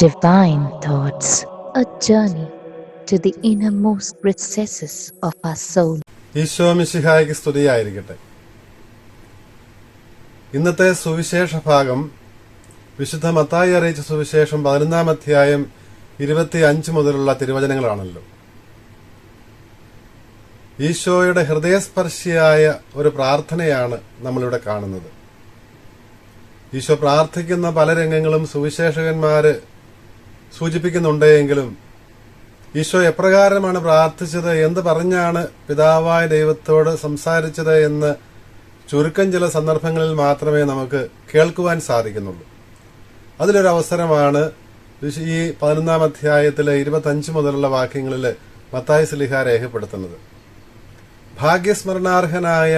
Divine Thoughts, a journey to the innermost recesses of our soul. Isho മിശിഹായ്ക്ക് സ്തുതിയായിരിക്കട്ടെ. ഇന്നത്തെ സുവിശേഷ ഭാഗം വിശുദ്ധ മത്തായി അറിയിച്ച സുവിശേഷം 11-ാം അധ്യായം 25 മുതലുള്ള തിരുവചനങ്ങളാണല്ലോ. ഈശോയുടെ ഹൃദയസ്പർശിയായ ഒരു പ്രാർത്ഥനയാണ് നമ്മളിവിടെ കാണുന്നത്. ഈശോ പ്രാർത്ഥിക്കുന്ന പല രംഗങ്ങളും സുവിശേഷകന്മാര് സൂചിപ്പിക്കുന്നുണ്ടെങ്കിലും ഈശോ എപ്രകാരമാണ് പ്രാർത്ഥിച്ചത്, എന്ത് പറഞ്ഞാണ് പിതാവായ ദൈവത്തോട് സംസാരിച്ചത് എന്ന് ചുരുക്കം ചില സന്ദർഭങ്ങളിൽ മാത്രമേ നമുക്ക് കേൾക്കുവാൻ സാധിക്കുന്നുള്ളൂ. അതിലൊരവസരമാണ് ഈ 11-ാം അധ്യായത്തിലെ 25 മുതലുള്ള വാക്യങ്ങളിൽ മത്തായി ശ്ലീഹ രേഖപ്പെടുത്തുന്നത്. ഭാഗ്യസ്മരണാർഹനായ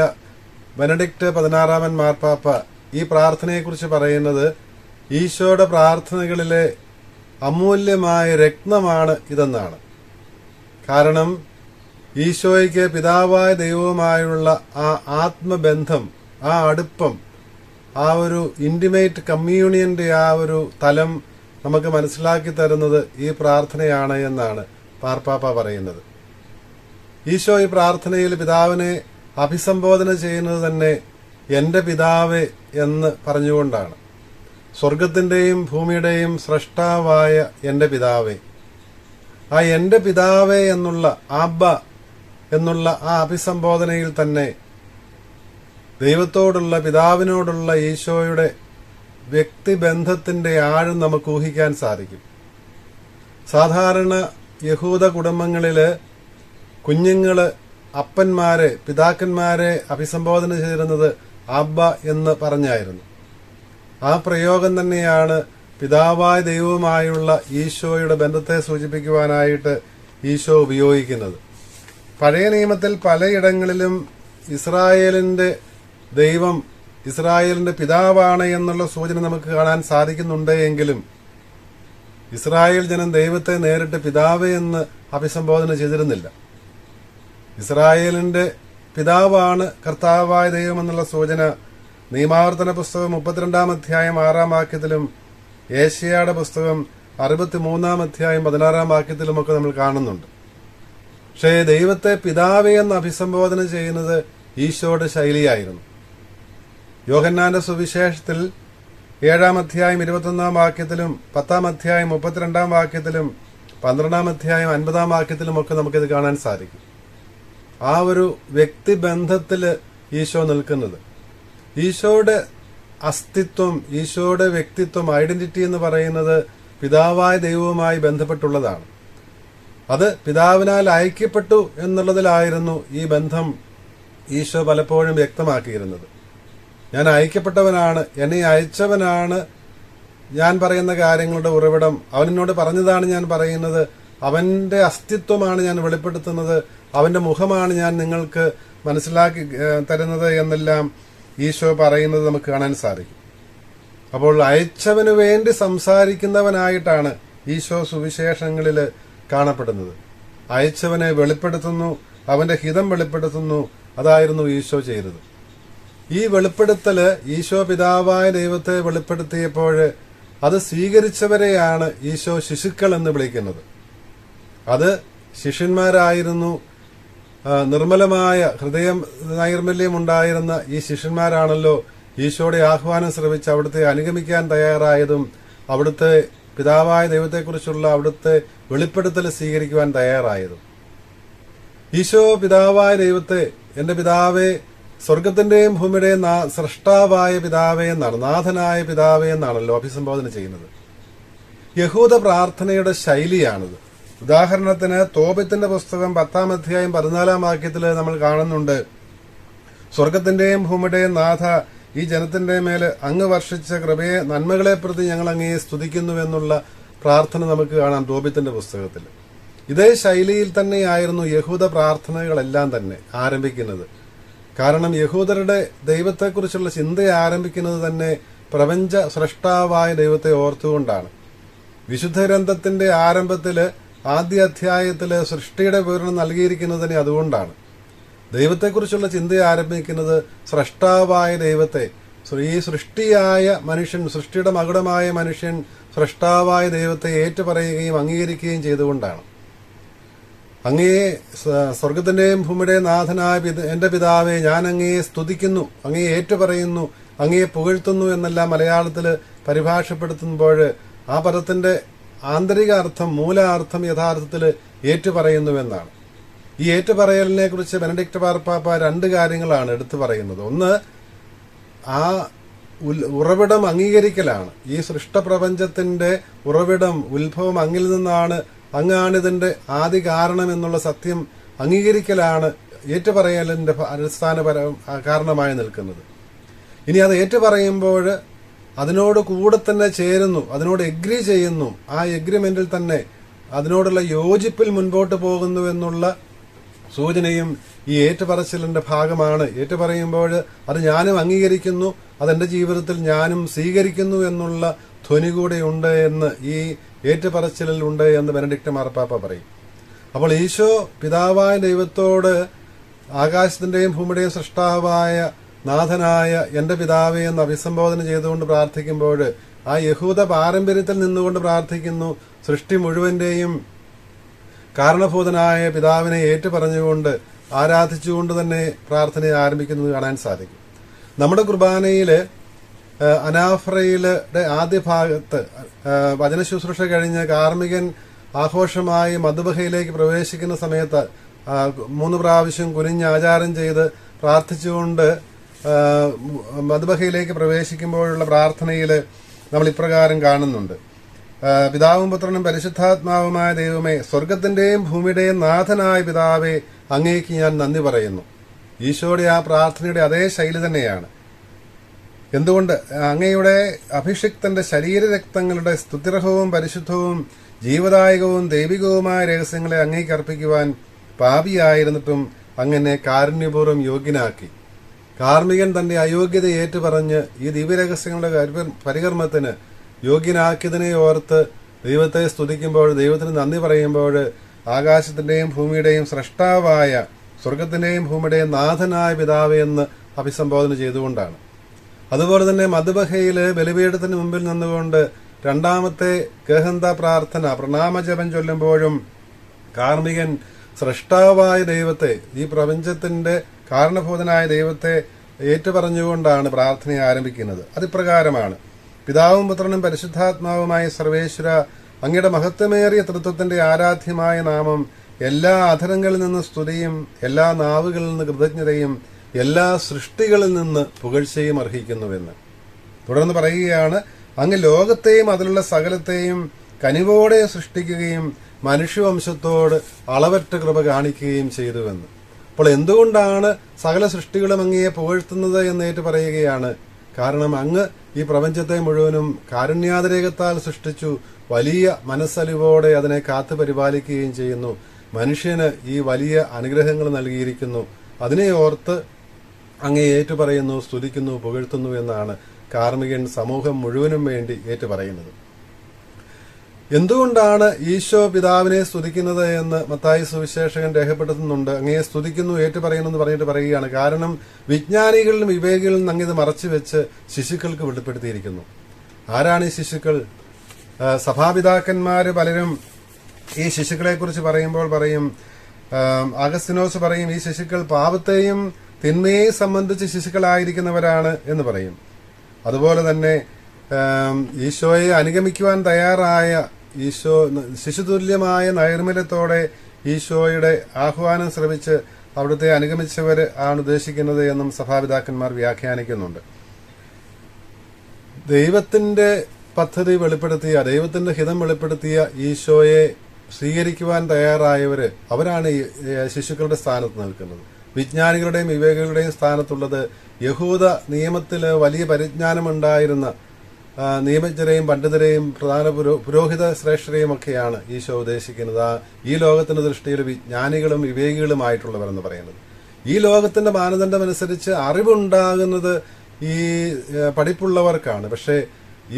ബെനഡിക്ട് 16-ാമൻ മാർപ്പാപ്പ ഈ പ്രാർത്ഥനയെക്കുറിച്ച് പറയുന്നത് ഈശോയുടെ പ്രാർത്ഥനകളിലെ അമൂല്യമായ രത്നമാണ് ഇതെന്നാണ്. കാരണം ഈശോയ്ക്ക് പിതാവായ ദൈവവുമായുള്ള ആ ആത്മബന്ധം, ആ അടുപ്പം, ആ ഒരു ഇന്റിമേറ്റ് കമ്മ്യൂണിയന്റെ ആ ഒരു തലം നമുക്ക് മനസ്സിലാക്കി തരുന്നത് ഈ പ്രാർത്ഥനയാണ് എന്നാണ് മാർപ്പാപ്പ പറയുന്നത്. ഈശോ ഈ പ്രാർത്ഥനയിൽ പിതാവിനെ അഭിസംബോധന ചെയ്യുന്നത് തന്നെ എന്റെ പിതാവേ എന്ന് പറഞ്ഞുകൊണ്ടാണ്. സ്വർഗത്തിന്റെയും ഭൂമിയുടെയും സ്രഷ്ടാവായ എന്റെ പിതാവേ, ആ എന്റെ പിതാവേ എന്നുള്ള ആബ്ബ എന്നുള്ള ആ അഭിസംബോധനയിൽ തന്നെ ദൈവത്തോടുള്ള, പിതാവിനോടുള്ള ഈശോയുടെ വ്യക്തിബന്ധത്തിന്റെ ആഴം നമുക്ക് ഊഹിക്കാൻ സാധിക്കും. സാധാരണ യഹൂദ കുടുംബങ്ങളില് കുഞ്ഞുങ്ങള് അപ്പന്മാരെ, പിതാക്കന്മാരെ അഭിസംബോധന ചെയ്തിരുന്നത് ആബ്ബ എന്ന് പറഞ്ഞായിരുന്നു. ആ പ്രയോഗം തന്നെയാണ് പിതാവായ ദൈവവുമായുള്ള ഈശോയുടെ ബന്ധത്തെ സൂചിപ്പിക്കുവാനായിട്ട് ഈശോ ഉപയോഗിക്കുന്നത്. പഴയ നിയമത്തിൽ പലയിടങ്ങളിലും ഇസ്രായേലിന്റെ ദൈവം ഇസ്രായേലിന്റെ പിതാവാണ് എന്നുള്ള സൂചന നമുക്ക് കാണാൻ സാധിക്കുന്നുണ്ട് എങ്കിലും ഇസ്രായേൽ ജനം ദൈവത്തെ നേരിട്ട് പിതാവേ എന്ന് അഭിസംബോധന ചെയ്തിരുന്നില്ല. ഇസ്രായേലിന്റെ പിതാവാണ് കർത്താവായ ദൈവം എന്നുള്ള സൂചന നിയമാവർത്തന പുസ്തകം 32-ാം അധ്യായം 6-ാം വാക്യത്തിലും ഏശയ്യായുടെ പുസ്തകം 63-ാം അധ്യായം 16-ാം വാക്യത്തിലുമൊക്കെ നമ്മൾ കാണുന്നുണ്ട്. പക്ഷേ ദൈവത്തെ പിതാവേ എന്ന് അഭിസംബോധന ചെയ്യുന്നത് ഈശോയുടെ ശൈലിയായിരുന്നു. യോഹന്നാന്റെ സുവിശേഷത്തിൽ 7-ാം അധ്യായം 21-ാം വാക്യത്തിലും 10-ാം അധ്യായം 32-ാം വാക്യത്തിലും 12-ാം അധ്യായം 50-ാം വാക്യത്തിലുമൊക്കെ നമുക്കിത് കാണാൻ സാധിക്കും. ആ ഒരു വ്യക്തിബന്ധത്തില് ഈശോ നിൽക്കുന്നത്, ഈശോയുടെ അസ്തിത്വം, ഈശോയുടെ വ്യക്തിത്വം, ഐഡന്റിറ്റി എന്ന് പറയുന്നത് പിതാവായ ദൈവവുമായി ബന്ധപ്പെട്ടുള്ളതാണ്. അത് പിതാവിനാൽ അയക്കപ്പെട്ടു എന്നുള്ളതിലായിരുന്നു ഈ ബന്ധം ഈശോ പലപ്പോഴും വ്യക്തമാക്കിയിരുന്നത്. ഞാൻ അയക്കപ്പെട്ടവനാണ്, എന്നെ അയച്ചവനാണ് ഞാൻ പറയുന്ന കാര്യങ്ങളുടെ ഉറവിടം, അവനോട് പറഞ്ഞതാണ് ഞാൻ പറയുന്നത്, അവന്റെ അസ്തിത്വമാണ് ഞാൻ വെളിപ്പെടുത്തുന്നത്, അവന്റെ മുഖമാണ് ഞാൻ നിങ്ങൾക്ക് മനസ്സിലാക്കി തരുന്നത് എന്നെല്ലാം ഈശോ പറയുന്നത് നമുക്ക് കാണാൻ സാധിക്കും. അപ്പോൾ അയച്ചവന് വേണ്ടി സംസാരിക്കുന്നവനായിട്ടാണ് ഈശോ സുവിശേഷങ്ങളിൽ കാണപ്പെടുന്നത്. അയച്ചവനെ വെളിപ്പെടുത്തുന്നു, അവന്റെ ഹിതം വെളിപ്പെടുത്തുന്നു. അതായിരുന്നു ഈശോ ചെയ്തത്. ഈ വെളിപ്പെടുത്തല് ഈശോ പിതാവായ ദൈവത്തെ വെളിപ്പെടുത്തിയപ്പോൾ അത് സ്വീകരിച്ചവരെയാണ് ഈശോ ശിശുക്കൾ എന്ന് വിളിക്കുന്നത്. അത് ശിഷ്യന്മാരായിരുന്നു. നിർമ്മലമായ ഹൃദയം, നൈർമല്യമുണ്ടായിരുന്ന ഈ ശിഷ്യന്മാരാണല്ലോ ഈശോയുടെ ആഹ്വാനം ശ്രവിച്ച് അവിടുത്തെ അനുഗമിക്കാൻ തയ്യാറായതും അവിടുത്തെ പിതാവായ ദൈവത്തെക്കുറിച്ചുള്ള അവിടുത്തെ വെളിപ്പെടുത്തൽ സ്വീകരിക്കുവാൻ തയ്യാറായതും. ഈശോ പിതാവായ ദൈവത്തെ എന്റെ പിതാവേ, സ്വർഗത്തിന്റെയും ഭൂമിയുടെയും സ്രഷ്ടാവായ പിതാവേ എന്നാണ്, നാഥനായ പിതാവേ എന്നാണല്ലോ അഭിസംബോധന ചെയ്യുന്നത്. യഹൂദ പ്രാർത്ഥനയുടെ ശൈലിയാണിത്. ഉദാഹരണത്തിന് തോബിത്തിന്റെ പുസ്തകം 10-ാം അധ്യായം 14-ാം വാക്യത്തിൽ നമ്മൾ കാണുന്നുണ്ട്, സ്വർഗത്തിന്റെയും ഭൂമിയുടെയും നാഥ, ഈ ജനത്തിന്റെ മേൽ അങ്ങ് വർഷിച്ച കൃപയെ, നന്മകളെ പ്രതി ഞങ്ങൾ അങ്ങയെ സ്തുതിക്കുന്നുവെന്നുള്ള പ്രാർത്ഥന നമുക്ക് കാണാം തോബിത്തിന്റെ പുസ്തകത്തിൽ. ഇതേ ശൈലിയിൽ തന്നെയായിരുന്നു യഹൂദ പ്രാർത്ഥനകളെല്ലാം തന്നെ ആരംഭിക്കുന്നത്. കാരണം യഹൂദരുടെ ദൈവത്തെക്കുറിച്ചുള്ള ചിന്ത ആരംഭിക്കുന്നത് തന്നെ പ്രപഞ്ച സ്രഷ്ടാവായ ദൈവത്തെ ഓർത്തുകൊണ്ടാണ്. വിശുദ്ധ ഗ്രന്ഥത്തിന്റെ ആരംഭത്തില് ആദ്യ അധ്യായത്തില് സൃഷ്ടിയുടെ വിവരണം നൽകിയിരിക്കുന്നതിനെ അതുകൊണ്ടാണ്. ദൈവത്തെക്കുറിച്ചുള്ള ചിന്ത ആരംഭിക്കുന്നത് സ്രഷ്ടാവായ ദൈവത്തെ, ഈ സൃഷ്ടിയായ മനുഷ്യൻ, സൃഷ്ടിയുടെ മകുടമായ മനുഷ്യൻ സ്രഷ്ടാവായ ദൈവത്തെ ഏറ്റുപറയുകയും അംഗീകരിക്കുകയും ചെയ്തുകൊണ്ടാണ്. അങ്ങയെ സ്വർഗത്തിന്റെയും ഭൂമിയുടെയും നാഥനായ എന്റെ പിതാവെ, ഞാൻ അങ്ങയെ സ്തുതിക്കുന്നു, അങ്ങയെ ഏറ്റുപറയുന്നു, അങ്ങയെ പുകഴ്ത്തുന്നു എന്നെല്ലാം മലയാളത്തിൽ പരിഭാഷപ്പെടുത്തുമ്പോൾ ആ പദത്തിന്റെ ആന്തരിക അർത്ഥം, മൂലാർത്ഥം യഥാർത്ഥത്തിൽ ഏറ്റുപറയുന്നുവെന്നാണ്. ഈ ഏറ്റുപറയലിനെ കുറിച്ച് ബെനഡിക്ട് മാർപ്പാപ്പ 2 കാര്യങ്ങളാണ് എടുത്തു പറയുന്നത്. ഒന്ന്, ആ ഉറവിടം അംഗീകരിക്കലാണ്. ഈ സൃഷ്ടപ്രപഞ്ചത്തിന്റെ ഉറവിടം, ഉത്ഭവം അങ്ങിൽ നിന്നാണ്, അങ്ങാണിതിന്റെ ആദി കാരണം എന്നുള്ള സത്യം അംഗീകരിക്കലാണ് ഏറ്റുപറയലിന്റെ അടിസ്ഥാന കാരണമായി നിൽക്കുന്നത്. ഇനി അത് ഏറ്റുപറയുമ്പോൾ അതിനോട് കൂടെ തന്നെ ചേരുന്നു, അതിനോട് എഗ്രി ചെയ്യുന്നു, ആ എഗ്രിമെന്റിൽ തന്നെ അതിനോടുള്ള യോജിപ്പിൽ മുൻപോട്ട് പോകുന്നു എന്നുള്ള സൂചനയും ഈ ഏറ്റുപറച്ചിലിന്റെ ഭാഗമാണ്. ഏറ്റുപറയുമ്പോൾ അത് ഞാനും അംഗീകരിക്കുന്നു, അതെന്റെ ജീവിതത്തിൽ ഞാനും സ്വീകരിക്കുന്നു എന്നുള്ള ധ്വനി കൂടെ ഉണ്ട് എന്ന് ഈ ഏറ്റുപറച്ചിലിൽ ഉണ്ട് എന്ന് ബെനഡിക്ട് മാർപ്പാപ്പ പറയും. അപ്പോൾ ഈശോ പിതാവായ ദൈവത്തോട് ആകാശത്തിന്റെയും ഭൂമിയുടെയും സൃഷ്ടാവായ നാഥനായ എന്റെ പിതാവെ എന്ന് അഭിസംബോധന ചെയ്തുകൊണ്ട് പ്രാർത്ഥിക്കുമ്പോൾ ആ യഹൂദ പാരമ്പര്യത്തിൽ നിന്നുകൊണ്ട് പ്രാർത്ഥിക്കുന്നു. സൃഷ്ടി മുഴുവന്റെയും കാരണഭൂതനായ പിതാവിനെ ഏറ്റുപറഞ്ഞുകൊണ്ട് ആരാധിച്ചുകൊണ്ട് തന്നെ പ്രാർത്ഥന ആരംഭിക്കുന്നത് കാണാൻ സാധിക്കും. നമ്മുടെ കുർബാനയില് അനാഫ്രയിലെ ആദ്യ ഭാഗത്ത് വചനശുശ്രൂഷ കഴിഞ്ഞ് കാർമികൻ ആഘോഷമായി മദ്ബഹയിലേക്ക് പ്രവേശിക്കുന്ന സമയത്ത് 3 പ്രാവശ്യം കുനിഞ്ഞ് ആചാരം ചെയ്ത് പ്രാർത്ഥിച്ചുകൊണ്ട് മദ്ബഹയിലേക്ക് പ്രവേശിക്കുമ്പോഴുള്ള പ്രാർത്ഥനയിൽ നമ്മൾ ഇപ്രകാരം കാണുന്നുണ്ട്: പിതാവും പുത്രനും പരിശുദ്ധാത്മാവുമായ ദൈവമേ, സ്വർഗത്തിന്റെയും ഭൂമിയുടെയും നാഥനായ പിതാവേ, അങ്ങേക്ക് ഞാൻ നന്ദി പറയുന്നു. ഈശോയുടെ ആ പ്രാർത്ഥനയുടെ അതേ ശൈലി തന്നെയാണ്. എന്തുകൊണ്ട്? അങ്ങയുടെ അഭിഷിക്തന്റെ ശരീരരക്തങ്ങളുടെ സ്തുതിർഹവും പരിശുദ്ധവും ജീവദായകവും ദൈവികവുമായ രഹസ്യങ്ങളെ അങ്ങേക്ക് അർപ്പിക്കുവാൻ പാപിയായിരുന്നിട്ടും അങ്ങനെ കാരുണ്യപൂർവ്വം യോഗ്യനാക്കി. കാർമികൻ തന്റെ അയോഗ്യത ഏറ്റുപറഞ്ഞ് ഈ ദിവ്യരഹസ്യങ്ങളുടെ പരികർമ്മത്തിന് യോഗ്യനാക്കിയതിനെ ഓർത്ത് ദൈവത്തെ സ്തുതിക്കുമ്പോൾ, ദൈവത്തിന് നന്ദി പറയുമ്പോൾ ആകാശത്തിന്റെയും ഭൂമിയുടെയും സ്രഷ്ടാവായ സ്വർഗത്തിന്റെയും ഭൂമിയുടെയും നാഥനായ പിതാവേ എന്ന് അഭിസംബോധന ചെയ്തുകൊണ്ടാണ്. അതുപോലെ തന്നെ മദ്ബഹയില് ബലിപീഠത്തിന് മുമ്പിൽ നിന്നുകൊണ്ട് 2ാമത്തെ ഗഹന്ത പ്രാർത്ഥന പ്രണാമജപം ചൊല്ലുമ്പോഴും കാർമികൻ സ്രഷ്ടാവായ ദൈവത്തെ, ഈ പ്രപഞ്ചത്തിന്റെ കാരണഭൂതനായ ദൈവത്തെ ഏറ്റുപറഞ്ഞുകൊണ്ടാണ് പ്രാർത്ഥന ആരംഭിക്കുന്നത്. അതിപ്രകാരമാണ്: പിതാവും പുത്രനും പരിശുദ്ധാത്മാവുമായ സർവേശ്വര, അങ്ങയുടെ മഹത്വമേറിയ തൃത്വത്തിന്റെ ആരാധ്യമായ നാമം എല്ലാ അധരങ്ങളിൽ നിന്ന് സ്തുതിയും എല്ലാ നാവുകളിൽ നിന്ന് കൃതജ്ഞതയും എല്ലാ സൃഷ്ടികളിൽ നിന്ന് പുകഴ്ചയും അർഹിക്കുന്നുവെന്ന്. തുടർന്ന് പറയുകയാണ്: അങ്ങ് ലോകത്തെയും അതിലുള്ള സകലത്തെയും കനിവോടെ സൃഷ്ടിക്കുകയും മനുഷ്യവംശത്തോട് അളവറ്റ കൃപ കാണിക്കുകയും ചെയ്തുവെന്ന്. അപ്പോൾ എന്തുകൊണ്ടാണ് സകല സൃഷ്ടികളും അങ്ങയെ പുകഴ്ത്തുന്നത് എന്നേറ്റ് പറയുകയാണ്. കാരണം അങ്ങ് ഈ പ്രപഞ്ചത്തെ മുഴുവനും കാരുണ്യാതിരേകത്താൽ സൃഷ്ടിച്ചു, വലിയ മനസ്സലിവോടെ അതിനെ കാത്തു പരിപാലിക്കുകയും ചെയ്യുന്നു. മനുഷ്യന് ഈ വലിയ അനുഗ്രഹങ്ങൾ നൽകിയിരിക്കുന്നു. അതിനെ ഓർത്ത് അങ്ങേ ഏറ്റുപറയുന്നു, സ്തുതിക്കുന്നു, പുകഴ്ത്തുന്നു എന്നാണ് കാർമികൻ സമൂഹം മുഴുവനും വേണ്ടി ഏറ്റുപറയുന്നത്. എന്തുകൊണ്ടാണ് ഈശോ പിതാവിനെ സ്തുതിക്കുന്നത് എന്ന് മത്തായി സുവിശേഷകൻ രേഖപ്പെടുത്തുന്നുണ്ട്. അങ്ങയെ സ്തുതിക്കുന്നു, ഏറ്റുപറയുന്നു എന്ന് പറഞ്ഞിട്ട് പറയുകയാണ്. കാരണം വിജ്ഞാനികളിലും വിവേകികളിലും അങ്ങഇത് മറച്ചുവെച്ച് ശിശുക്കൾക്ക് വെളിപ്പെടുത്തിയിരിക്കുന്നു. ആരാണ് ഈ ശിശുക്കൾ? സഭാപിതാക്കന്മാര് പലരും ഈ ശിശുക്കളെ കുറിച്ച് പറയുമ്പോൾ പറയും, അഗസ്തിനോസ് പറയും, ഈ ശിശുക്കൾ പാപത്തെയും തിന്മയെ സംബന്ധിച്ച് ശിശുക്കളായിരിക്കുന്നവരാണ് എന്ന് പറയും. അതുപോലെ തന്നെ ഈശോയെ അനുഗമിക്കുവാൻ തയ്യാറായ ഈശോ ശിശുതുല്യമായ നൈർമല്യത്തോടെ ഈശോയുടെ ആഹ്വാനം ശ്രമിച്ച് അവിടുത്തെ അനുഗമിച്ചവർ ആണ് ഉദ്ദേശിക്കുന്നത് എന്നും സഭാപിതാക്കന്മാർ വ്യാഖ്യാനിക്കുന്നുണ്ട്. ദൈവത്തിന്റെ പദ്ധതി വെളിപ്പെടുത്തിയ, ദൈവത്തിന്റെ ഹിതം വെളിപ്പെടുത്തിയ ഈശോയെ സ്വീകരിക്കുവാൻ തയ്യാറായവര് അവരാണ് ശിശുക്കളുടെ സ്ഥാനത്ത് നിൽക്കുന്നത്. വിജ്ഞാനികളുടെയും വിവേകികളുടെയും സ്ഥാനത്തുള്ളത് യഹൂദ നിയമത്തില് വലിയ പരിജ്ഞാനമുണ്ടായിരുന്ന നിയമജ്ഞരെയും പണ്ഡിതരെയും പ്രധാന പുരോഹിത ശ്രേഷ്ഠരെയും ഒക്കെയാണ് ഈശോ ഉദ്ദേശിക്കുന്നത്. ഈ ലോകത്തിന്റെ ദൃഷ്ടിയിൽ വിജ്ഞാനികളും വിവേകികളുമായിട്ടുള്ളവർ എന്ന് പറയുന്നത്. ഈ ലോകത്തിന്റെ മാനദണ്ഡമനുസരിച്ച് അറിവുണ്ടാകുന്നത് ഈ പഠിപ്പുള്ളവർക്കാണ്. പക്ഷേ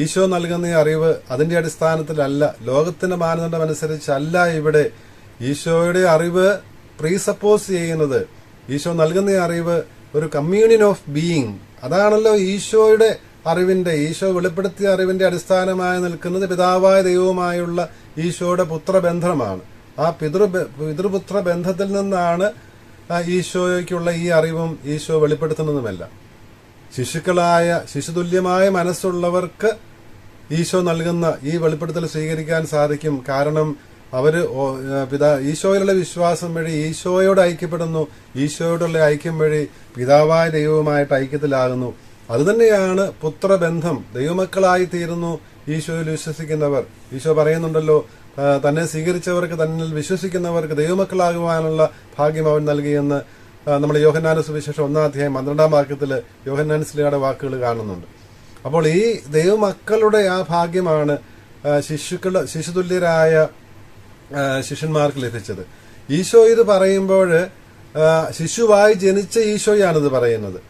ഈശോ നൽകുന്ന ഈ അറിവ് അതിന്റെ അടിസ്ഥാനത്തിലല്ല, ലോകത്തിന്റെ മാനദണ്ഡം അനുസരിച്ചല്ല. ഇവിടെ ഈശോയുടെ അറിവ് പ്രീസപ്പോസ് ചെയ്യുന്നത്, ഈശോ നൽകുന്ന അറിവ് ഒരു കമ്മ്യൂണിയൻ ഓഫ് ബീയിങ്, അതാണല്ലോ ഈശോയുടെ ഈശോ വെളിപ്പെടുത്തിയ അറിവിന്റെ അടിസ്ഥാനമായി നിൽക്കുന്നത് പിതാവായ ദൈവവുമായുള്ള ഈശോയുടെ പുത്രബന്ധമാണ്. ആ പിതൃപുത്ര ബന്ധത്തിൽ നിന്നാണ് ഈശോയ്ക്കുള്ള ഈ അറിവും ഈശോ വെളിപ്പെടുത്തുന്നതുമെല്ലാം. ശിശുതുല്യമായ മനസ്സുള്ളവർക്ക് ഈശോ നൽകുന്ന ഈ വെളിപ്പെടുത്തൽ സ്വീകരിക്കാൻ സാധിക്കും. കാരണം അവര് ഈശോയിലുള്ള വിശ്വാസം വഴി ഈശോയോട് ഐക്യപ്പെടുന്നു. ഈശോയോടുള്ള ഐക്യം വഴി പിതാവായ ദൈവവുമായിട്ട് ഐക്യത്തിലാകുന്നു. അതുതന്നെയാണ് പുത്രബന്ധം. ദൈവമക്കളായി തീരുന്നു ഈശോയിൽ വിശ്വസിക്കുന്നവർ. ഈശോ പറയുന്നുണ്ടല്ലോ, തന്നെ സ്വീകരിച്ചവർക്ക്, തന്നിൽ വിശ്വസിക്കുന്നവർക്ക് ദൈവമക്കളാകുവാനുള്ള ഭാഗ്യം അവൻ നൽകിയെന്ന് നമ്മുടെ യോഹന്നാന്റെ സുവിശേഷം 1-ാം അധ്യായം 12-ാം വാക്യത്തിൽ യോഹന്നാൻ ശ്ലീഹയുടെ വാക്കുകൾ കാണുന്നുണ്ട്. അപ്പോൾ ഈ ദൈവമക്കളുടെ ആ ഭാഗ്യമാണ് ശിശുതുല്യരായ ശിഷ്യന്മാർക്ക് ലഭിച്ചത്. ഈശോ ഇത് പറയുമ്പോൾ ശിശുവായി ജനിച്ച ഈശോയാണിത് പറയുന്നത്.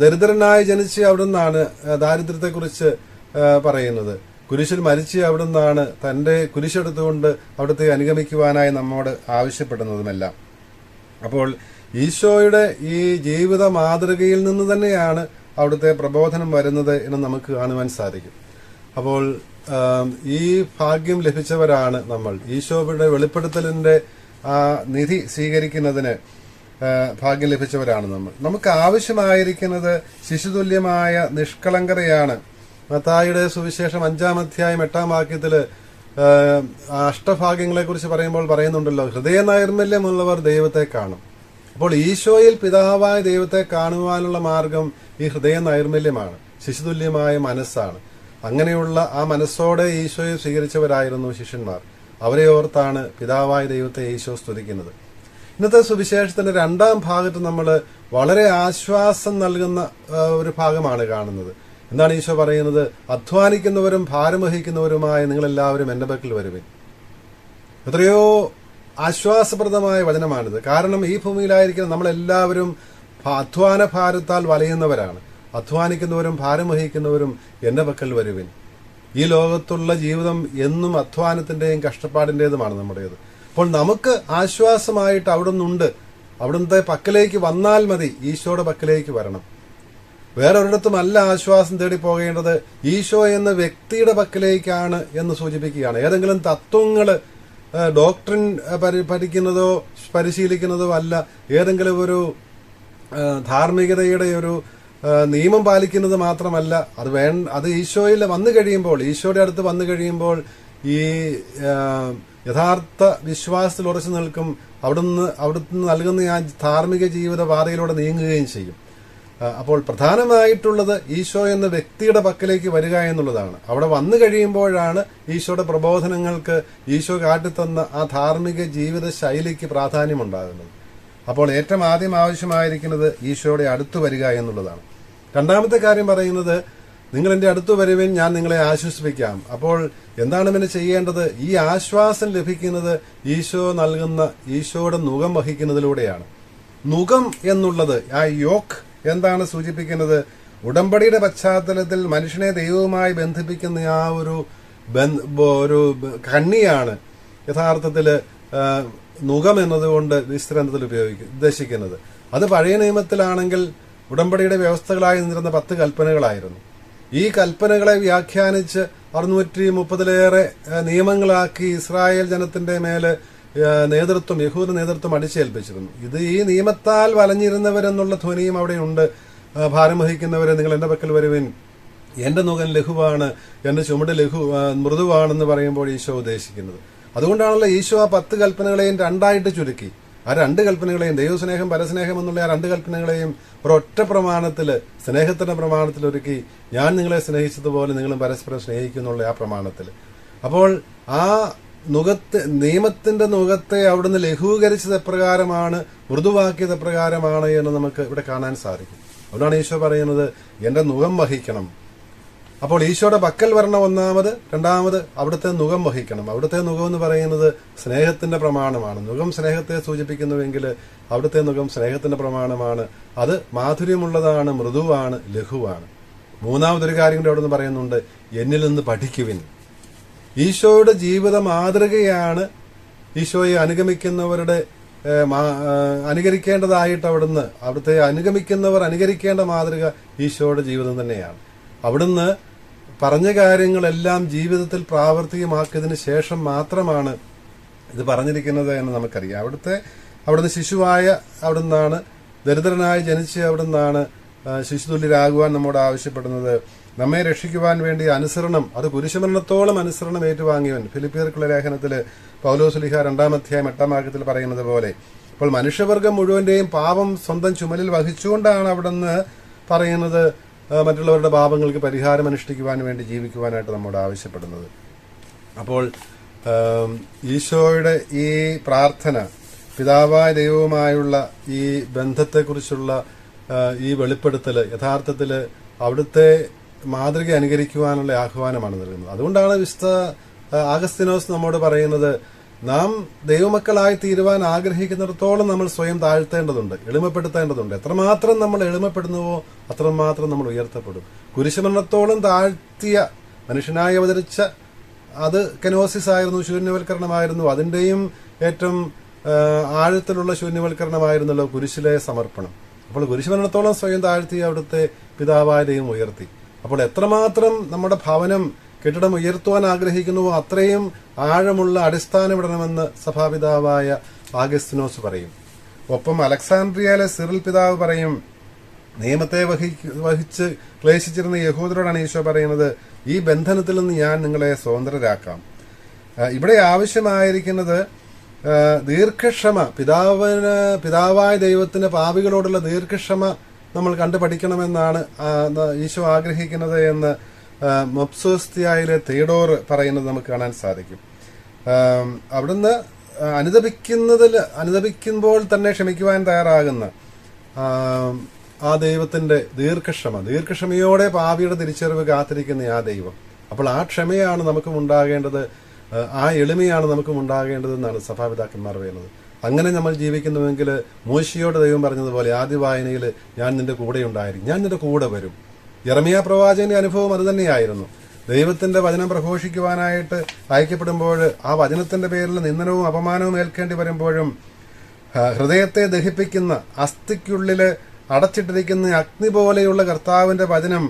ദരിദ്രനായി ജനിച്ച് അവിടുന്നാണ് ദാരിദ്ര്യത്തെക്കുറിച്ച് പറയുന്നത്. കുരിശിൽ മരിച്ച് അവിടുന്നാണ് തന്റെ കുരിശെടുത്തുകൊണ്ട് അവിടുത്തെ അനുഗമിക്കുവാനായി നമ്മോട് ആവശ്യപ്പെടുന്നതുമെല്ലാം. അപ്പോൾ ഈശോയുടെ ഈ ജീവിത മാതൃകയിൽ നിന്ന് തന്നെയാണ് അവിടുത്തെ പ്രബോധനം വരുന്നത് എന്ന് നമുക്ക് കാണുവാൻ സാധിക്കും. അപ്പോൾ ഈ ഭാഗ്യം ലഭിച്ചവരാണ് നമ്മൾ. ഈശോയുടെ വെളിപ്പെടുത്തലിന്റെ ആ നിധി സ്വീകരിക്കുന്നതിന് ഭാഗ്യം ലഭിച്ചവരാണ് നമ്മൾ. നമുക്ക് ആവശ്യമായിരിക്കുന്നത് ശിശുതുല്യമായ നിഷ്കളങ്കതയാണ്. മത്തായിയുടെ സുവിശേഷം 5-ാം അധ്യായം 8-ാം വാക്യത്തില് അഷ്ടഭാഗ്യങ്ങളെ കുറിച്ച് പറയുമ്പോൾ പറയുന്നുണ്ടല്ലോ, ഹൃദയ നൈർമല്യമുള്ളവർ ദൈവത്തെ കാണും. അപ്പോൾ ഈശോയിൽ പിതാവായ ദൈവത്തെ കാണുവാനുള്ള മാർഗം ഈ ഹൃദയ നൈർമല്യമാണ്, ശിശുതുല്യമായ മനസ്സാണ്. അങ്ങനെയുള്ള ആ മനസ്സോടെ ഈശോയെ സ്വീകരിച്ചവരായിരുന്നു ശിഷ്യന്മാർ. അവരെ ഓർത്താണ് പിതാവായ ദൈവത്തെ ഈശോ സ്തുതിക്കുന്നത്. ഇന്നത്തെ സുവിശേഷത്തിന്റെ 2-ാം ഭാഗത്ത് നമ്മൾ വളരെ ആശ്വാസം നൽകുന്ന ഒരു ഭാഗമാണ് കാണുന്നത്. എന്താണ് ഈശോ പറയുന്നത്? അധ്വാനിക്കുന്നവരും ഭാരമഹിക്കുന്നവരുമായ നിങ്ങളെല്ലാവരും എന്റെ പക്കൽ വരുവിൻ. എത്രയോ ആശ്വാസപ്രദമായ വചനമാണിത്. കാരണം ഈ ഭൂമിയിലായിരിക്കുന്ന നമ്മളെല്ലാവരും അധ്വാന ഭാരത്താൽ വലയുന്നവരാണ്. അധ്വാനിക്കുന്നവരും ഭാരമഹിക്കുന്നവരും എന്റെ പക്കൽ വരുവിൻ. ഈ ലോകത്തുള്ള ജീവിതം എന്നും അധ്വാനത്തിന്റെയും കഷ്ടപ്പാടിന്റേതുമാണ് നമ്മുടേത്. അപ്പോൾ നമുക്ക് ആശ്വാസമായിട്ട് അവിടുന്നുണ്ട്. അവിടുത്തെ പക്കലേക്ക് വന്നാൽ മതി. ഈശോയുടെ പക്കലേക്ക് വരണം. വേറൊരിടത്തുമല്ല ആശ്വാസം തേടി പോകേണ്ടത്, ഈശോ എന്ന വ്യക്തിയുടെ പക്കലേക്കാണ് എന്ന് സൂചിപ്പിക്കുകയാണ്. ഏതെങ്കിലും തത്വങ്ങള് ഡോക്ടറിൻ പഠിക്കുന്നതോ പരിശീലിക്കുന്നതോ അല്ല. ഏതെങ്കിലും ഒരു ധാർമ്മികതയുടെ ഒരു നിയമം പാലിക്കുന്നത് മാത്രമല്ല. അത് ഈശോയിൽ വന്നു കഴിയുമ്പോൾ, ഈശോയുടെ അടുത്ത് വന്നു കഴിയുമ്പോൾ ഈ യഥാർത്ഥ വിശ്വാസത്തിൽ ഉറച്ചു നിൽക്കും. അവിടുന്ന് നൽകുന്ന ആ ധാർമ്മിക ജീവിത പാതയിലൂടെ നീങ്ങുകയും ചെയ്യും. അപ്പോൾ പ്രധാനമായിട്ടുള്ളത് ഈശോ എന്ന വ്യക്തിയുടെ പക്കലേക്ക് വരിക എന്നുള്ളതാണ്. അവിടെ വന്നു കഴിയുമ്പോഴാണ് ഈശോയുടെ പ്രബോധനങ്ങൾക്ക്, ഈശോ കാട്ടിത്തന്ന ആ ധാർമ്മിക ജീവിത ശൈലിക്ക് പ്രാധാന്യമുണ്ടാകുന്നത്. അപ്പോൾ ഏറ്റവും ആദ്യം ആവശ്യമായിരിക്കുന്നത് ഈശോയുടെ അടുത്ത് വരിക എന്നുള്ളതാണ്. 2-ാമത്തെ കാര്യം പറയുന്നത്, നിങ്ങൾ എന്റെ അടുത്ത് വരുവിൻ, ഞാൻ നിങ്ങളെ ആശ്വസിപ്പിക്കാം. അപ്പോൾ എന്താണ് പിന്നെ ചെയ്യേണ്ടത്? ഈ ആശ്വാസം ലഭിക്കുന്നത് ഈശോ നൽകുന്ന ഈശോയുടെ നുകം വഹിക്കുന്നതിലൂടെയാണ്. നുകം എന്നുള്ളത്, ആ യോക്ക് എന്താണ് സൂചിപ്പിക്കുന്നത്? ഉടമ്പടിയുടെ പശ്ചാത്തലത്തിൽ മനുഷ്യനെ ദൈവവുമായി ബന്ധിപ്പിക്കുന്ന ആ ഒരു കണ്ണിയാണ് യഥാർത്ഥത്തില് നുകം എന്നതുകൊണ്ട് വിസ്തൃതത്തിൽ ഉദ്ദേശിക്കുന്നത്. അത് പഴയ നിയമത്തിലാണെങ്കിൽ ഉടമ്പടിയുടെ വ്യവസ്ഥകളായി നിന്നിരുന്ന 10 കൽപ്പനകളായിരുന്നു. ഈ കൽപ്പനകളെ വ്യാഖ്യാനിച്ച് 630-ലേറെ നിയമങ്ങളാക്കി ഇസ്രായേൽ ജനത്തിന്റെ മേലെ യഹൂദ നേതൃത്വം അടിച്ചേൽപ്പിച്ചിരുന്നു. ഇത് ഈ നിയമത്താൽ വലഞ്ഞിരുന്നവരെന്നുള്ള ധ്വനിയും അവിടെയുണ്ട്. ഭാരം വഹിക്കുന്നവരെ നിങ്ങൾ എന്റെ പക്കൽ വരുവിൻ, എന്റെ നുകം ലഘുവാണ്, എന്റെ ചുമട് മൃദുവാണെന്ന് പറയുമ്പോൾ ഈശോ ഉദ്ദേശിക്കുന്നത്. അതുകൊണ്ടാണല്ലോ ഈശോ ആ 10 കൽപ്പനകളെയും 2ആയിട്ട് ചുരുക്കി. ആ 2 കൽപ്പനകളെയും, ദൈവസ്നേഹം പരസ്നേഹം എന്നുള്ള ആ 2 കൽപ്പനകളെയും ഒരൊറ്റ പ്രമാണത്തില്, സ്നേഹത്തിന്റെ പ്രമാണത്തിൽ ഒരുക്കി. ഞാൻ നിങ്ങളെ സ്നേഹിച്ചതുപോലെ നിങ്ങളും പരസ്പരം സ്നേഹിക്കുന്നുള്ള ആ പ്രമാണത്തില്. അപ്പോൾ ആ നിയമത്തിന്റെ നുകത്തെ അവിടുന്ന് ലഘൂകരിച്ചത് എപ്രകാരമാണ്, മൃദുവാക്കിയത് എപ്രകാരമാണ് എന്ന് നമുക്ക് ഇവിടെ കാണാൻ സാധിക്കും. അതുകൊണ്ടാണ് ഈശോ പറയുന്നത്, എന്റെ നുകം വഹിക്കണം. അപ്പോൾ ഈശോയുടെ പക്കൽ വരണം ഒന്നാമത്. 2ാമത് അവിടുത്തെ നുകം വഹിക്കണം. അവിടുത്തെ നുകം എന്ന് പറയുന്നത് സ്നേഹത്തിന്റെ പ്രമാണമാണ്. നുകം സ്നേഹത്തെ സൂചിപ്പിക്കുന്നുവെങ്കിൽ അവിടുത്തെ നുകം സ്നേഹത്തിന്റെ പ്രമാണമാണ്. അത് മാധുര്യമുള്ളതാണ്, മൃദുവാണ്, ലഘുവാണ്. 3ാമതൊരു കാര്യം കൂടി അവിടുന്ന് പറയുന്നുണ്ട്, എന്നിൽ നിന്ന് പഠിക്കുവിൻ. ഈശോയുടെ ജീവിത മാതൃകയാണ് ഈശോയെ അനുഗമിക്കുന്നവരുടെ അനുകരിക്കേണ്ടതായിട്ട് അവിടുത്തെ അനുഗമിക്കുന്നവർ അനുകരിക്കേണ്ട മാതൃക ഈശോയുടെ ജീവിതം തന്നെയാണ്. അവിടുന്ന് പറഞ്ഞ കാര്യങ്ങളെല്ലാം ജീവിതത്തിൽ പ്രാവർത്തികമാക്കിയതിന് ശേഷം മാത്രമാണ് ഇത് പറഞ്ഞിരിക്കുന്നത് എന്ന് നമുക്കറിയാം. അവിടുന്ന് ശിശുവായ അവിടുന്നാണ്, ദരിദ്രനായി ജനിച്ച് അവിടുന്നാണ് ശിശുതുല്യരാകുവാൻ നമ്മോട് ആവശ്യപ്പെടുന്നത്. നമ്മെ രക്ഷിക്കുവാൻ വേണ്ടി അനുസരണം, അത് കുരിശുമരണത്തോളം അനുസരണം ഏറ്റുവാങ്ങിയവൻ. ഫിലിപ്പിയർക്കുള്ള ലേഖനത്തിൽ പൗലോസ്ലീഹ 2-ാം അധ്യായം 8-ാം വാക്യത്തിൽ പറയുന്നത് പോലെ, അപ്പോൾ മനുഷ്യവർഗം മുഴുവന്റെയും പാപം സ്വന്തം ചുമലിൽ വഹിച്ചുകൊണ്ടാണ് അവിടുന്ന് പറയുന്നത് മറ്റുള്ളവരുടെ പാപങ്ങൾക്ക് പരിഹാരം അനുഷ്ഠിക്കുവാൻ വേണ്ടി ജീവിക്കുവാനായിട്ട് നമ്മോട് ആവശ്യപ്പെടുന്നത്. അപ്പോൾ ഈശോയുടെ ഈ പ്രാർത്ഥന, പിതാവായ ദൈവവുമായുള്ള ഈ ബന്ധത്തെക്കുറിച്ചുള്ള ഈ വെളിപ്പെടുത്തൽ യഥാർത്ഥത്തിൽ അവിടുത്തെ മാതൃക അനുകരിക്കുവാനുള്ള ആഹ്വാനമാണ് നൽകുന്നത്. അതുകൊണ്ടാണ് വിശുദ്ധ ആഗസ്തീനോസ് നമ്മോട് പറയുന്നത്, നാം ദൈവമക്കളായി തീരുവാൻ ആഗ്രഹിക്കുന്നിടത്തോളം നമ്മൾ സ്വയം താഴ്ത്തേണ്ടതുണ്ട്, എളിമപ്പെടുത്തേണ്ടതുണ്ട്. എത്രമാത്രം നമ്മൾ എളിമപ്പെടുന്നുവോ അത്രമാത്രം നമ്മൾ ഉയർത്തപ്പെടും. കുരിശുമരണത്തോളം താഴ്ത്തിയ മനുഷ്യനായി അവതരിച്ച അത് കെനോസിസ് ആയിരുന്നു, ശൂന്യവൽക്കരണമായിരുന്നു. അതിൻ്റെയും ഏറ്റവും ആഴത്തിലുള്ള ശൂന്യവൽക്കരണമായിരുന്നല്ലോ കുരിശിലെ സമർപ്പണം. അപ്പോൾ കുരിശുമരണത്തോളം സ്വയം താഴ്ത്തി അവിടുത്തെ പിതാവായ ദൈവം ഉയർത്തി. അപ്പോൾ എത്രമാത്രം നമ്മുടെ ഭവനം, കെട്ടിടം ഉയർത്തുവാൻ ആഗ്രഹിക്കുന്നുവോ അത്രയും ആഴമുള്ള അടിസ്ഥാനമിടണമെന്ന് സഭാപിതാവായ ആഗസ്തീനോസ് പറയും. ഒപ്പം അലക്സാൻഡ്രിയയിലെ സിറിൽ പിതാവ് പറയും, നിയമത്തെ വഹിച്ച് ക്ലേശിച്ചിരുന്ന യഹൂദരോടാണ് ഈശോ പറയുന്നത്, ഈ ബന്ധനത്തിൽ നിന്ന് ഞാൻ നിങ്ങളെ സ്വതന്ത്രരാക്കാം. ഇവിടെ ആവശ്യമായിരിക്കുന്നത് ദീർഘക്ഷമ, പിതാവായ ദൈവത്തിന് പാപികളോടുള്ള ദീർഘക്ഷമ നമ്മൾ കണ്ടു പഠിക്കണമെന്നാണ് ഈശോ ആഗ്രഹിക്കുന്നത് എന്ന് മൊപ്സോസ്തിയായിലെ തെയ്ഡോർ പറയുന്നത് നമുക്ക് കാണാൻ സാധിക്കും. അവിടുന്ന് അനുദപിക്കുമ്പോൾ തന്നെ ക്ഷമിക്കുവാൻ തയ്യാറാകുന്ന ആ ദൈവത്തിന്റെ ദീർഘക്ഷമയോടെ പാപിയുടെ തിരിച്ചറിവ് കാത്തിരിക്കുന്ന ആ ദൈവം. അപ്പോൾ ആ ക്ഷമയാണ് നമുക്കും ഉണ്ടാകേണ്ടത്, ആ എളിമയാണ് നമുക്കും ഉണ്ടാകേണ്ടതെന്നാണ് സഭാപിതാക്കന്മാർ പറയുന്നത്. അങ്ങനെ നമ്മൾ ജീവിക്കുന്നുവെങ്കിൽ മോശയോട് ദൈവം പറഞ്ഞതുപോലെ ആദ്യ വായനയിൽ ഞാൻ നിന്റെ കൂടെ ഉണ്ടായിരിക്കും, ഞാൻ നിന്റെ കൂടെ വരും. യെരമ്യാ പ്രവാചകന്റെ അനുഭവം അതുതന്നെയായിരുന്നു. ദൈവത്തിന്റെ വചനം പ്രഘോഷിക്കുവാനായിട്ട് അയക്കപ്പെടുമ്പോൾ ആ വചനത്തിന്റെ പേരിൽ നിന്ദനവും അപമാനവും ഏൽക്കേണ്ടി വരുമ്പോഴും ഹൃദയത്തെ ദഹിപ്പിക്കുന്ന, അസ്ഥിക്കുള്ളില് അടച്ചിട്ടിരിക്കുന്ന അഗ്നി പോലെയുള്ള കർത്താവിന്റെ വചനം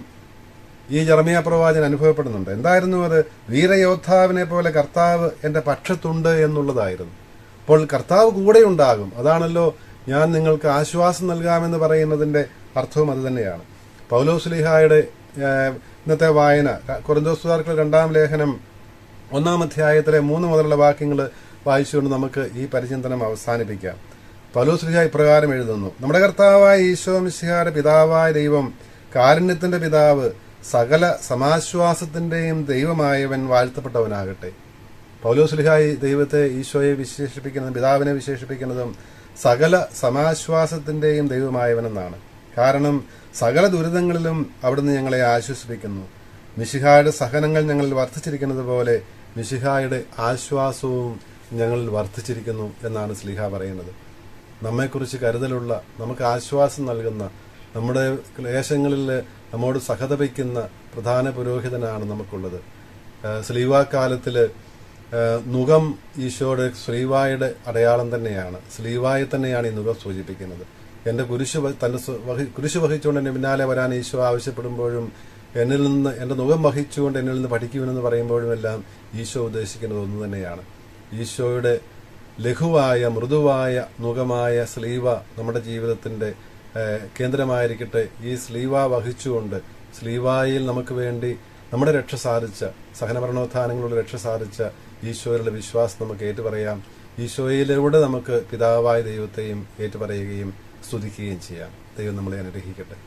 ഈ യെരമ്യാ പ്രവാചകൻ അനുഭവപ്പെടുന്നുണ്ട്. എന്തായിരുന്നു അത്? വീരയോദ്ധാവിനെ പോലെ കർത്താവ് എന്റെ പക്ഷത്തുണ്ട് എന്നുള്ളതായിരുന്നു. അപ്പോൾ കർത്താവ് കൂടെ ഉണ്ടാകും. അതാണല്ലോ ഞാൻ നിങ്ങൾക്ക് ആശ്വാസം നൽകാമെന്ന് പറയുന്നതിന്റെ അർത്ഥവും അത് തന്നെയാണ്. പൗലോസ്ലീഹായുടെ ഇന്നത്തെ വായന, കൊരിന്തോസുകാർക്കുള്ള 2-ാം ലേഖനം 1-ാം അധ്യായത്തിലെ 3 മുതലുള്ള വാക്യങ്ങൾ വായിച്ചുകൊണ്ട് നമുക്ക് ഈ പരിചിന്തനം അവസാനിപ്പിക്കാം. പൗലോസ്ലീഹ ഇപ്രകാരം എഴുതുന്നു: നമ്മുടെ കർത്താവായ ഈശോ മിശിഹായുടെ പിതാവായ ദൈവം, കാരുണ്യത്തിന്റെ പിതാവ്, സകല സമാശ്വാസത്തിന്റെയും ദൈവമായവൻ വാഴ്ത്തപ്പെട്ടവനാകട്ടെ. പൗലോസ്ലീഹ ദൈവത്തെ, ഈശോയെ വിശേഷിപ്പിക്കുന്നതും പിതാവിനെ വിശേഷിപ്പിക്കുന്നതും സകല സമാശ്വാസത്തിന്റെയും ദൈവമായവനെന്നാണ്. കാരണം സകല ദുരിതങ്ങളിലും അവിടുന്ന് ഞങ്ങളെ ആശ്വസിപ്പിക്കുന്നു. മിശിഹായുടെ സഹനങ്ങൾ ഞങ്ങളിൽ വർദ്ധിച്ചിരിക്കുന്നത് പോലെ മിശിഹായുടെ ആശ്വാസവും ഞങ്ങളിൽ വർദ്ധിച്ചിരിക്കുന്നു എന്നാണ് സ്ലീഹ പറയുന്നത്. നമ്മെക്കുറിച്ച് കരുതലുള്ള, നമുക്ക് ആശ്വാസം നൽകുന്ന, നമ്മുടെ ക്ലേശങ്ങളിൽ നമ്മോട് സഹതപിക്കുന്ന പ്രധാന പുരോഹിതനാണ് നമുക്കുള്ളത്. സ്ലീവാക്കാലത്തിൽ നുകം ഈശോയുടെ ശ്രീവായുടെ അടയാളം തന്നെയാണ്. ശ്ലീവായെ തന്നെയാണ് ഈ നുകം സൂചിപ്പിക്കുന്നത്. എൻ്റെ കുരിശ് വഹിച്ചുകൊണ്ട് എന്നെ പിന്നാലെ വരാൻ ഈശോ ആവശ്യപ്പെടുമ്പോഴും എന്നിൽ നിന്ന് എൻ്റെ നുകം വഹിച്ചുകൊണ്ട് എന്നിൽ നിന്ന് പഠിക്കുമെന്ന് പറയുമ്പോഴുമെല്ലാം ഈശോ ഉദ്ദേശിക്കുന്നത് ഒന്നു തന്നെയാണ്. ഈശോയുടെ ലഘുവായ, മൃദുവായ, നുകമായ സ്ലീവ നമ്മുടെ ജീവിതത്തിന്റെ കേന്ദ്രമായിരിക്കട്ടെ. ഈ സ്ലീവ വഹിച്ചുകൊണ്ട് സ്ലീവായിൽ നമുക്ക് വേണ്ടി നമ്മുടെ രക്ഷ സാധിച്ച, സഹനമരണോത്ഥാനങ്ങളുടെ രക്ഷ സാധിച്ച ഈശോയിലുള്ള വിശ്വാസം നമുക്ക് ഏറ്റുപറയാം. ഈശോയിലൂടെ നമുക്ക് പിതാവായ ദൈവത്തെയും ഏറ്റുപറയുകയും സ്തുതിക്കുകയും ചെയ്യാം. ദൈവം നമ്മളെ അനുഗ്രഹിക്കട്ടെ.